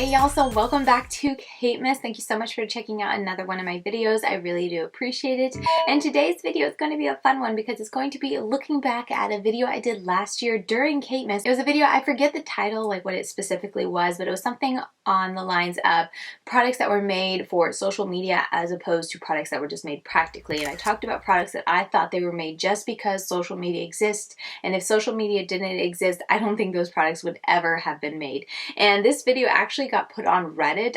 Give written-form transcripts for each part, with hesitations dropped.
Hey y'all, so welcome back to KateMas. Thank you so much for checking out another one of my videos. I really do appreciate it. And today's video is going to be a fun one because it's going to be looking back at a video I did last year during KateMas. It was a video, I forget the title, like what it specifically was, but it was something on the lines of products that were made for social media as opposed to products that were just made practically. And I talked about products that I thought they were made just because social media exists. And if social media didn't exist, I don't think those products would ever have been made. And this video actually got put on Reddit.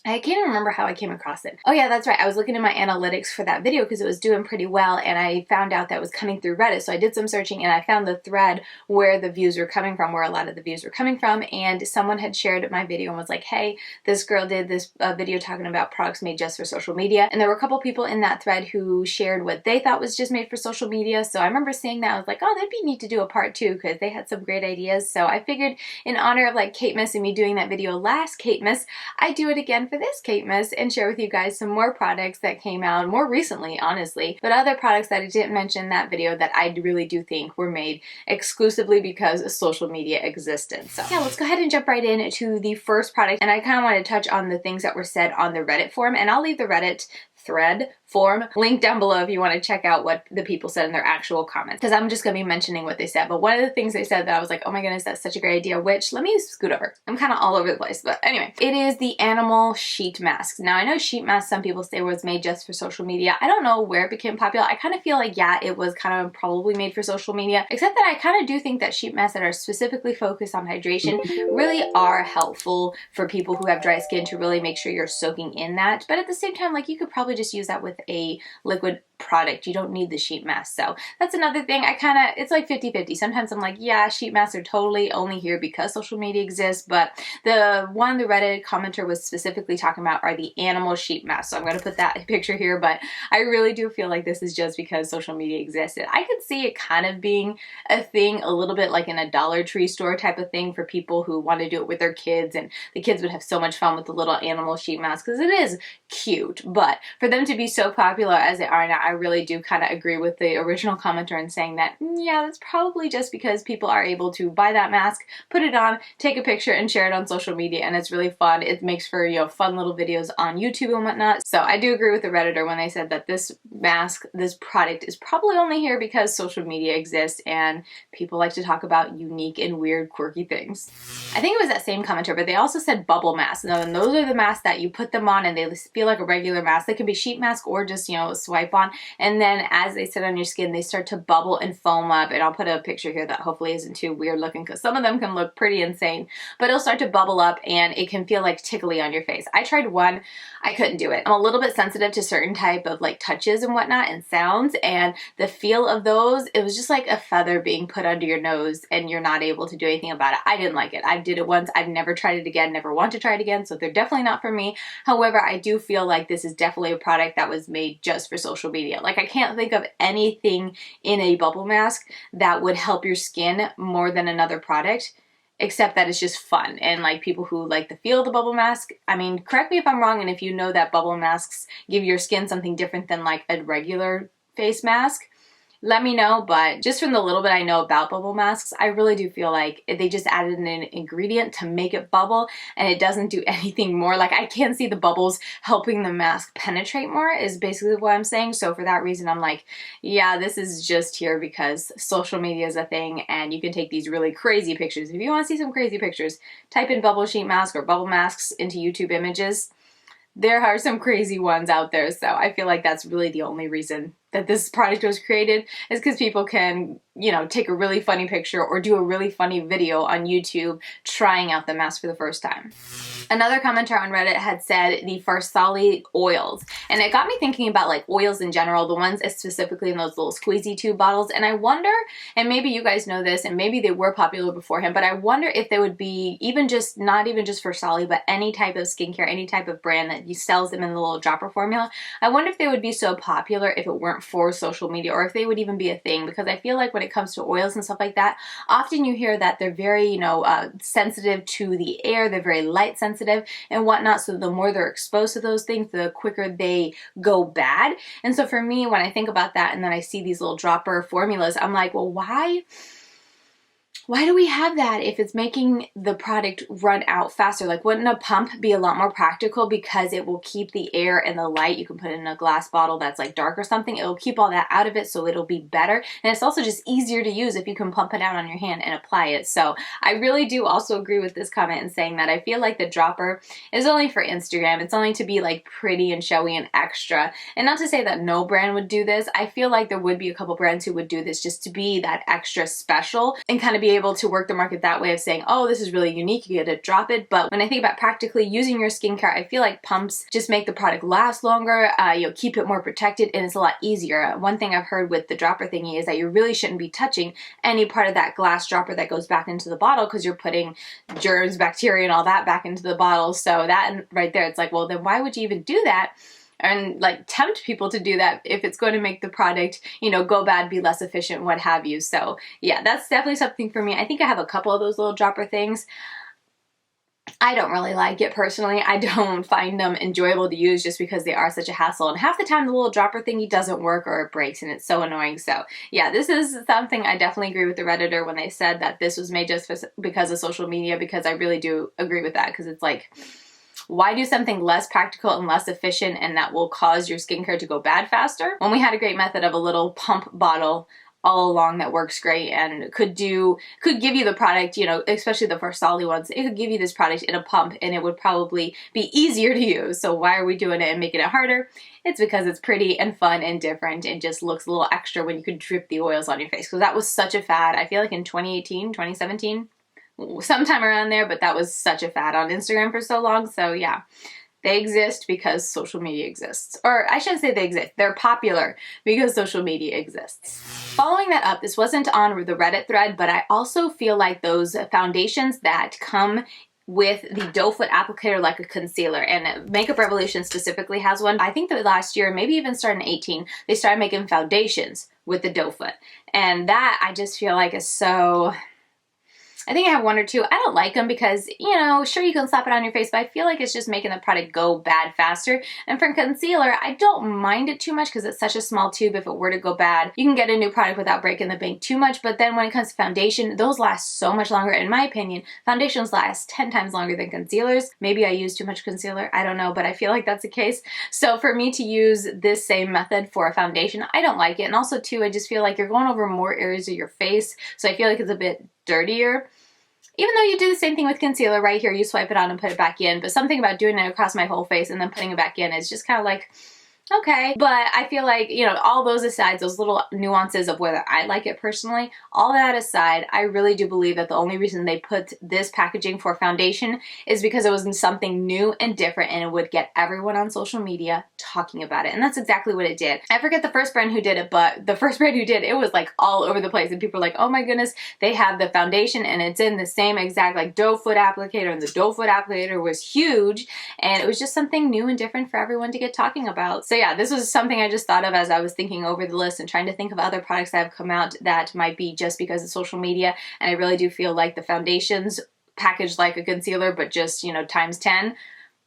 I can't remember how I came across it. Oh yeah, that's right. I was looking at my analytics for that video because it was doing pretty well, and I found out that it was coming through Reddit. So I did some searching and I found the thread where the views were coming from, where a lot of the views were coming from, and someone had shared my video and was like, hey, this girl did this video talking about products made just for social media. And there were a couple people in that thread who shared what they thought was just made for social media. So I remember seeing that. I was like, oh, that'd be neat to do a part 2 because they had some great ideas. So I figured in honor of like KateMas and me doing that video last KateMas, I'd do it again for this KateMas and share with you guys some more products that came out more recently, honestly, but other products that I didn't mention in that video that I really do think were made exclusively because social media existed. So yeah, let's go ahead and jump right into the first product, and I kind of want to touch on the things that were said on the Reddit forum, and I'll leave the Reddit thread form link down below if you want to check out what the people said in their actual comments, because I'm just going to be mentioning what they said. But one of the things they said that I was like, oh my goodness, that's such a great idea, which let me scoot over. I'm kind of all over the place, but anyway, it is the animal sheet mask. Now I know sheet masks, some people say was made just for social media. I don't know where it became popular. I kind of feel like, yeah, it was kind of probably made for social media, except that I kind of do think that sheet masks that are specifically focused on hydration really are helpful for people who have dry skin to really make sure you're soaking in that. But at the same time, like, you could probably just use that with a liquid product. You don't need the sheet mask. So that's another thing. It's like 50-50. Sometimes I'm like, yeah, sheet masks are totally only here because social media exists, but the one the Reddit commenter was specifically talking about are the animal sheet masks. So I'm going to put that picture here, but I really do feel like this is just because social media existed. I could see it kind of being a thing a little bit like in a Dollar Tree store type of thing for people who want to do it with their kids, and the kids would have so much fun with the little animal sheet mask because it is cute. But for them to be so popular as they are now, I really do kind of agree with the original commenter in saying that, yeah, that's probably just because people are able to buy that mask, put it on, take a picture, and share it on social media, and it's really fun. It makes for, you know, fun little videos on YouTube and whatnot. So I do agree with the Redditor when they said that this mask, this product is probably only here because social media exists and people like to talk about unique and weird, quirky things. I think it was that same commenter, but they also said bubble masks. Now, and those are the masks that you put them on and they feel like a regular mask. They can be sheet mask or just, you know, swipe on, and then as they sit on your skin, they start to bubble and foam up. And I'll put a picture here that hopefully isn't too weird looking because some of them can look pretty insane, but it'll start to bubble up and it can feel like tickly on your face. I tried one, I couldn't do it. I'm a little bit sensitive to certain type of like touches and whatnot and sounds, and the feel of those, it was just like a feather being put under your nose and you're not able to do anything about it. I didn't like it. I did it once. I've never tried it again, never want to try it again, so they're definitely not for me. However, I do feel like this is definitely a product that was made just for social media. Like, I can't think of anything in a bubble mask that would help your skin more than another product, except that it's just fun. And like people who like the feel of the bubble mask, I mean, correct me if I'm wrong, and if you know that bubble masks give your skin something different than like a regular face mask, let me know. But just from the little bit I know about bubble masks, I really do feel like they just added an ingredient to make it bubble, and it doesn't do anything more. Like, I can't see the bubbles helping the mask penetrate more is basically what I'm saying. So for that reason, I'm like, yeah, this is just here because social media is a thing and you can take these really crazy pictures. If you want to see some crazy pictures, type in bubble sheet mask or bubble masks into YouTube images. There are some crazy ones out there, so I feel like that's really the only reason that this product was created, is because people can, you know, take a really funny picture or do a really funny video on YouTube trying out the mask for the first time. Another commenter on Reddit had said the Farsali oils, and it got me thinking about like oils in general, the ones specifically in those little squeezy tube bottles, and I wonder, and maybe you guys know this and maybe they were popular beforehand, but I wonder if they would be not even just Farsali, but any type of skincare, any type of brand that sells them in the little dropper formula, I wonder if they would be so popular if it weren't for social media, or if they would even be a thing, because I feel like when it comes to oils and stuff like that, often you hear that they're very, you know, sensitive to the air, they're very light sensitive and whatnot, so the more they're exposed to those things, the quicker they go bad. And so for me, when I think about that and then I see these little dropper formulas, I'm like, well, why why do we have that if it's making the product run out faster? Like, wouldn't a pump be a lot more practical because it will keep the air and the light? You can put it in a glass bottle that's like dark or something. It'll keep all that out of it, so it'll be better. And it's also just easier to use if you can pump it out on your hand and apply it. So I really do also agree with this comment in saying that I feel like the dropper is only for Instagram. It's only to be like pretty and showy and extra. And not to say that no brand would do this. I feel like there would be a couple brands who would do this just to be that extra special and kind of be able to work the market that way of saying, oh, this is really unique, you get to drop it. But when I think about practically using your skincare, I feel like pumps just make the product last longer, you'll keep it more protected, and it's a lot easier. One thing I've heard with the dropper thingy is that you really shouldn't be touching any part of that glass dropper that goes back into the bottle, because you're putting germs, bacteria, and all that back into the bottle. So that right there, it's like, well, then why would you even do that? And like tempt people to do that if it's going to make the product, you know, go bad, be less efficient, what have you. So yeah, that's definitely something for me. I think I have a couple of those little dropper things. I don't really like it personally. I don't find them enjoyable to use just because they are such a hassle. And half the time the little dropper thingy doesn't work or it breaks, and it's so annoying. So yeah, this is something I definitely agree with the Redditor when they said that this was made just because of social media, because I really do agree with that, because it's like, why do something less practical and less efficient and that will cause your skincare to go bad faster when we had a great method of a little pump bottle all along that works great and could give you the product, you know, especially the for solid ones, it could give you this product in a pump and it would probably be easier to use. So why are we doing it and making it harder? It's because it's pretty and fun and different and just looks a little extra when you could drip the oils on your face, because that was such a fad. I feel like in 2018, 2017, sometime around there, but that was such a fad on Instagram for so long. So yeah, they exist because social media exists. Or I shouldn't say they exist, they're popular because social media exists. Following that up, this wasn't on the Reddit thread, but I also feel like those foundations that come with the Doe Foot Applicator like a concealer, and Makeup Revolution specifically has one. I think that last year, maybe even starting in 18, they started making foundations with the Doe Foot. And that I just feel like is so... I think I have one or two. I don't like them because, you know, sure you can slap it on your face, but I feel like it's just making the product go bad faster. And for concealer, I don't mind it too much because it's such a small tube. If it were to go bad, you can get a new product without breaking the bank too much. But then when it comes to foundation, those last so much longer. In my opinion, foundations last 10 times longer than concealers. Maybe I use too much concealer, I don't know, but I feel like that's the case. So for me to use this same method for a foundation, I don't like it. And also too, I just feel like you're going over more areas of your face. So I feel like it's a bit dirtier. Even though you do the same thing with concealer right here, you swipe it on and put it back in, but something about doing it across my whole face and then putting it back in is just kind of like, okay. But I feel like, you know, all those aside, those little nuances of whether I like it personally, all that aside, I really do believe that the only reason they put this packaging for foundation is because it was something new and different and it would get everyone on social media talking about it. And that's exactly what it did. I forget the first brand who did it, but the first brand who did it was like all over the place and people were like, oh my goodness, they have the foundation and it's in the same exact like Doe Foot Applicator, and the Doe Foot Applicator was huge and it was just something new and different for everyone to get talking about. So yeah, this was something I just thought of as I was thinking over the list and trying to think of other products that have come out that might be just because of social media. And I really do feel like the foundations packaged like a concealer, but just, you know, times 10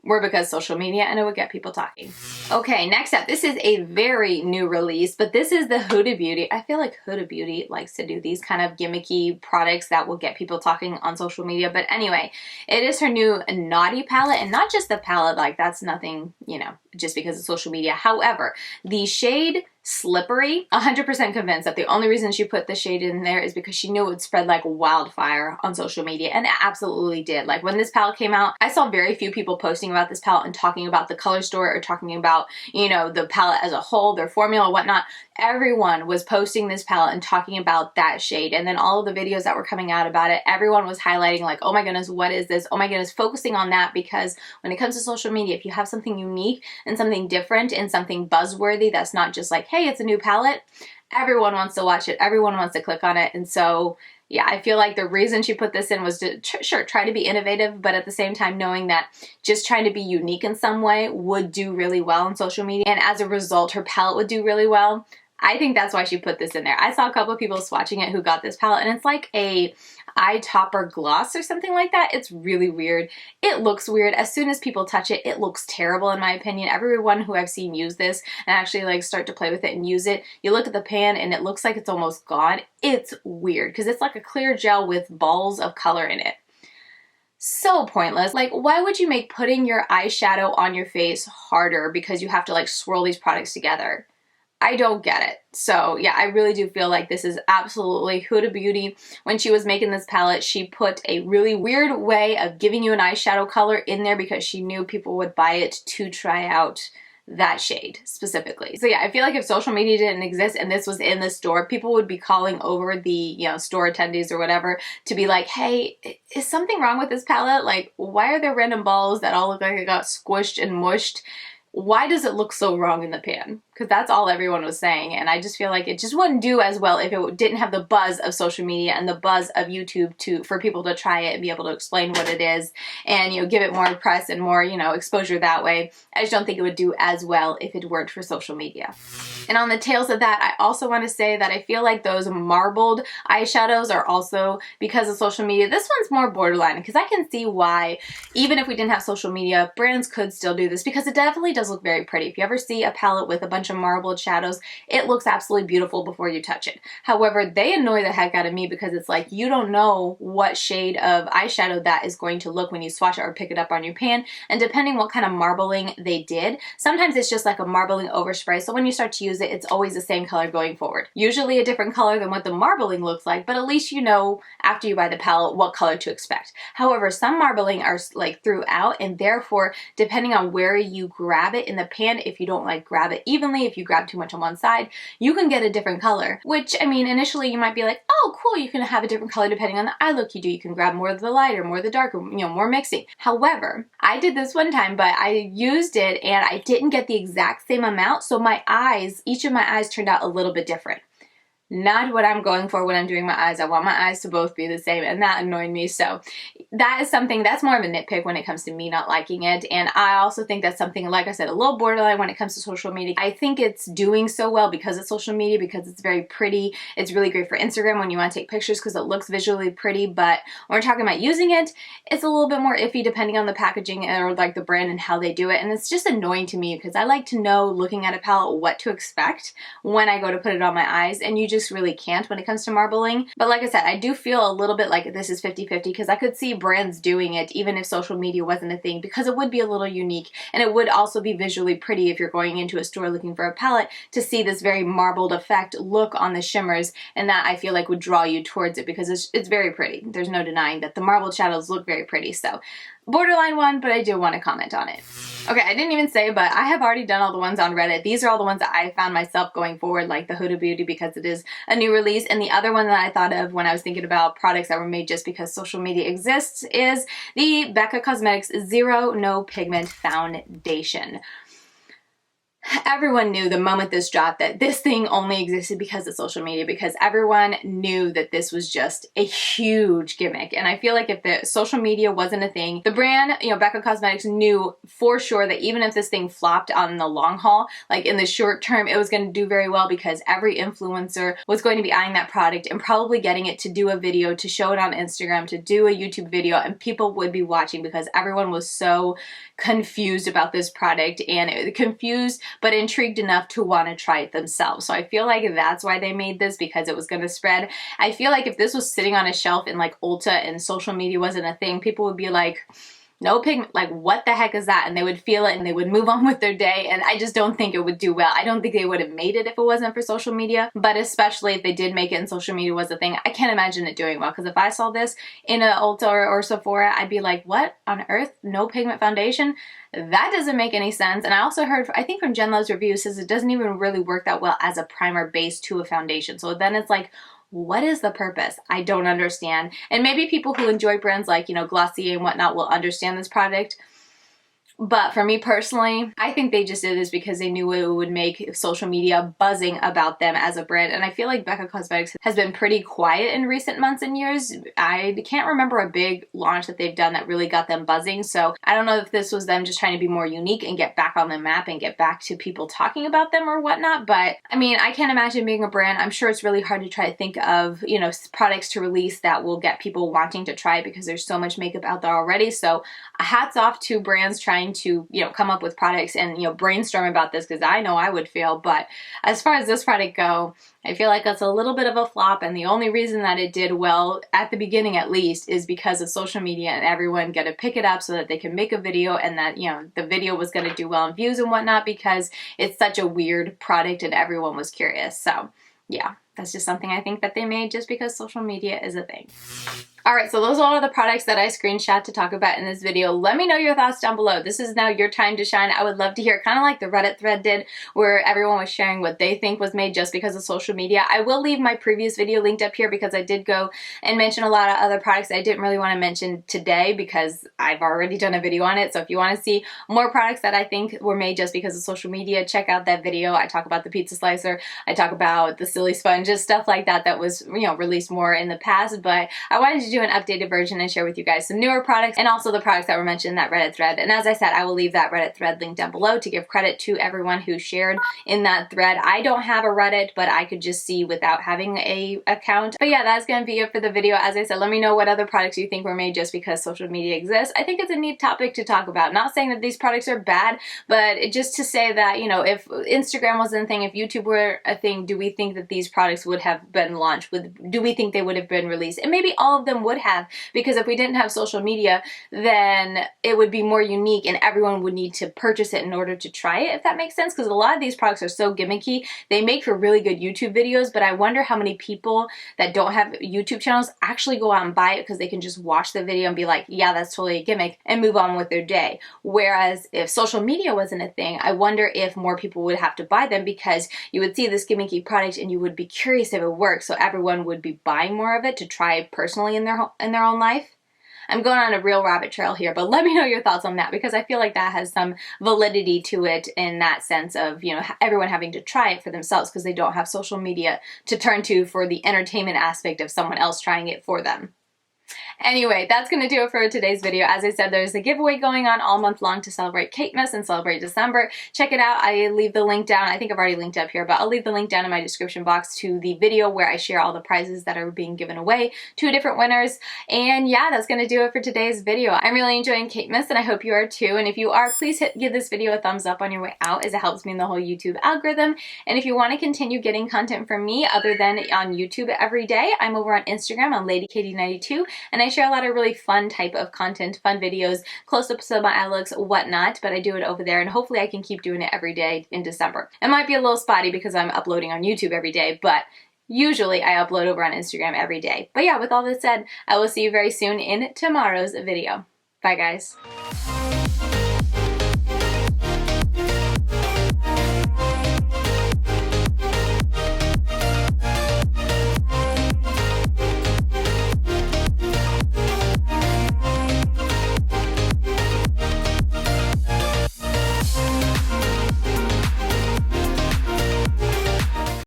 were because social media, and it would get people talking. Okay, next up, this is a very new release, but this is the Huda Beauty. I feel like Huda Beauty likes to do these kind of gimmicky products that will get people talking on social media. But anyway, it is her new Naughty palette, and not just the palette, like that's nothing, you know, just because of social media. However, the shade Slippery, 100% convinced that the only reason she put the shade in there is because she knew it would spread like wildfire on social media, and it absolutely did. Like when this palette came out, I saw very few people posting about this palette and talking about the color story or talking about, you know, the palette as a whole, their formula, whatnot. Everyone was posting this palette and talking about that shade, and then all of the videos that were coming out about it, everyone was highlighting like, oh my goodness, what is this? Oh my goodness, focusing on that, because when it comes to social media, if you have something unique and something different and something buzzworthy that's not just like, hey, it's a new palette, everyone wants to watch it, everyone wants to click on it. And so yeah, I feel like the reason she put this in was to sure try to be innovative, but at the same time knowing that just trying to be unique in some way would do really well on social media, and as a result her palette would do really well. I think that's why she put this in there. I saw a couple of people swatching it who got this palette, and it's like a eye topper gloss or something like that. It's really weird. It looks weird. As soon as people touch it, it looks terrible in my opinion. Everyone who I've seen use this and actually like start to play with it and use it, you look at the pan and it looks like it's almost gone. It's weird because it's like a clear gel with balls of color in it. So pointless. Like, why would you make putting your eyeshadow on your face harder because you have to like swirl these products together? I don't get it. So yeah, I really do feel like this is absolutely Huda Beauty. When she was making this palette, she put a really weird way of giving you an eyeshadow color in there because she knew people would buy it to try out that shade specifically. So yeah, I feel like if social media didn't exist and this was in the store, people would be calling over the, you know, store attendees or whatever to be like, hey, is something wrong with this palette? Like, why are there random balls that all look like it got squished and mushed? Why does it look so wrong in the pan? Because that's all everyone was saying, and I just feel like it just wouldn't do as well if it didn't have the buzz of social media and the buzz of YouTube for people to try it and be able to explain what it is and, you know, give it more press and more, you know, exposure that way. I just don't think it would do as well if it weren't for social media. And on the tails of that, I also want to say that I feel like those marbled eyeshadows are also, because of social media, this one's more borderline because I can see why, even if we didn't have social media, brands could still do this because it definitely does look very pretty. If you ever see a palette with a bunch of marbled shadows, it looks absolutely beautiful before you touch it. However, they annoy the heck out of me because it's like you don't know what shade of eyeshadow that is going to look when you swatch it or pick it up on your pan, and depending what kind of marbling they did, sometimes it's just like a marbling overspray, so when you start to use it, it's always the same color going forward. Usually a different color than what the marbling looks like, but at least you know after you buy the palette what color to expect. However, some marbling are like throughout, and therefore depending on where you grab it in the pan, if you don't like grab it evenly, if you grab too much on one side, you can get a different color, which I mean initially you might be like, oh cool, you can have a different color depending on the eye look you do. You can grab more of the lighter, more of the darker, you know, more mixing. However, I did this one time, but I used it and I didn't get the exact same amount, so my eyes, each of my eyes turned out a little bit different. Not what I'm going for when I'm doing my eyes. I want my eyes to both be the same, and that annoyed me. So that is something that's more of a nitpick when it comes to me not liking it. And I also think that's something, like I said, a little borderline when it comes to social media. I think it's doing so well because of social media, because it's very pretty. It's really great for Instagram when you want to take pictures because it looks visually pretty. But when we're talking about using it, it's a little bit more iffy depending on the packaging or like the brand and how they do it. And it's just annoying to me because I like to know, looking at a palette, what to expect when I go to put it on my eyes, and you just really can't when it comes to marbling. But like I said, I do feel a little bit like this is 50-50 because I could see brands doing it even if social media wasn't a thing, because it would be a little unique, and it would also be visually pretty if you're going into a store looking for a palette to see this very marbled effect look on the shimmers, and that I feel like would draw you towards it because it's very pretty. There's no denying that the marbled shadows look very pretty. So borderline one, but I do want to comment on it. Okay, I didn't even say, but I have already done all the ones on Reddit. These are all the ones that I found myself going forward, like the Huda Beauty because it is a new release. And the other one that I thought of when I was thinking about products that were made just because social media exists is the Becca Cosmetics Zero No Pigment Foundation. Everyone knew the moment this dropped that this thing only existed because of social media, because everyone knew that this was just a huge gimmick. And I feel like if the social media wasn't a thing, the brand, you know, Becca Cosmetics knew for sure that even if this thing flopped on the long haul, like in the short term, it was going to do very well because every influencer was going to be eyeing that product and probably getting it to do a video, to show it on Instagram, to do a YouTube video, and people would be watching because everyone was so confused about this product, and confused but intrigued enough to want to try it themselves. So I feel like that's why they made this, because it was going to spread. I feel like if this was sitting on a shelf in like Ulta and social media wasn't a thing, people would be like, no pigment, like what the heck is that? And they would feel it and they would move on with their day, and I just don't think it would do well. I don't think they would have made it if it wasn't for social media, but especially if they did make it and social media was a thing, I can't imagine it doing well, because if I saw this in a Ulta or Sephora, I'd be like, what on earth? No pigment foundation? That doesn't make any sense. And I also heard, I think from Jen Love's review, says it doesn't even really work that well as a primer base to a foundation. So then it's like, what is the purpose? I don't understand. And maybe people who enjoy brands like, you know, Glossier and whatnot will understand this product. But for me personally, I think they just did this because they knew it would make social media buzzing about them as a brand. And I feel like Becca Cosmetics has been pretty quiet in recent months and years. I can't remember a big launch that they've done that really got them buzzing. So I don't know if this was them just trying to be more unique and get back on the map and get back to people talking about them or whatnot. But I mean, I can't imagine being a brand. I'm sure it's really hard to try to think of, you know, products to release that will get people wanting to try it because there's so much makeup out there already. So hats off to brands trying to, you know, come up with products and, you know, brainstorm about this, because I know I would fail. But as far as this product go, I feel like it's a little bit of a flop, and the only reason that it did well, at the beginning at least, is because of social media and everyone got to pick it up so that they can make a video, and that, you know, the video was going to do well in views and whatnot because it's such a weird product and everyone was curious. So yeah, that's just something I think that they made just because social media is a thing. Alright, so those are all the products that I screenshot to talk about in this video. Let me know your thoughts down below. This is now your time to shine. I would love to hear, kind of like the Reddit thread did, where everyone was sharing what they think was made just because of social media. I will leave my previous video linked up here because I did go and mention a lot of other products I didn't really want to mention today because I've already done a video on it. So if you want to see more products that I think were made just because of social media, check out that video. I talk about the pizza slicer, I talk about the silly sponges, stuff like that that was, you know, released more in the past, but I wanted to do an updated version and share with you guys some newer products and also the products that were mentioned in that Reddit thread. And as I said, I will leave that Reddit thread link down below to give credit to everyone who shared in that thread. I don't have a Reddit, but I could just see without having a account. But yeah, that's gonna be it for the video. As I said, let me know what other products you think were made just because social media exists. I think it's a neat topic to talk about. Not saying that these products are bad, but just to say that, you know, if Instagram wasn't a thing, if YouTube were a thing, do we think that these products would have been launched? Do we think they would have been released? And maybe all of them would have, because if we didn't have social media, then it would be more unique and everyone would need to purchase it in order to try it, if that makes sense. Because a lot of these products are so gimmicky. They make for really good YouTube videos, but I wonder how many people that don't have YouTube channels actually go out and buy it because they can just watch the video and be like, yeah, that's totally a gimmick, and move on with their day. Whereas if social media wasn't a thing, I wonder if more people would have to buy them because you would see this gimmicky product and you would be curious if it works, so everyone would be buying more of it to try personally in their own life. I'm going on a real rabbit trail here, but let me know your thoughts on that because I feel like that has some validity to it in that sense of, you know, everyone having to try it for themselves because they don't have social media to turn to for the entertainment aspect of someone else trying it for them. Anyway, that's going to do it for today's video. As I said, there's a giveaway going on all month long to celebrate KateMas and celebrate December. Check it out. I leave the link down. I think I've already linked up here, but I'll leave the link down in my description box to the video where I share all the prizes that are being given away to different winners. And yeah, that's going to do it for today's video. I'm really enjoying KateMas and I hope you are too. And if you are, please give this video a thumbs up on your way out as it helps me in the whole YouTube algorithm. And if you want to continue getting content from me other than on YouTube every day, I'm over on Instagram on LadyKatie92 and I share a lot of really fun type of content, fun videos, close-ups of my eye looks, whatnot, but I do it over there and hopefully I can keep doing it every day in December. It might be a little spotty because I'm uploading on YouTube every day, but usually I upload over on Instagram every day. But yeah, with all that said, I will see you very soon in tomorrow's video. Bye guys.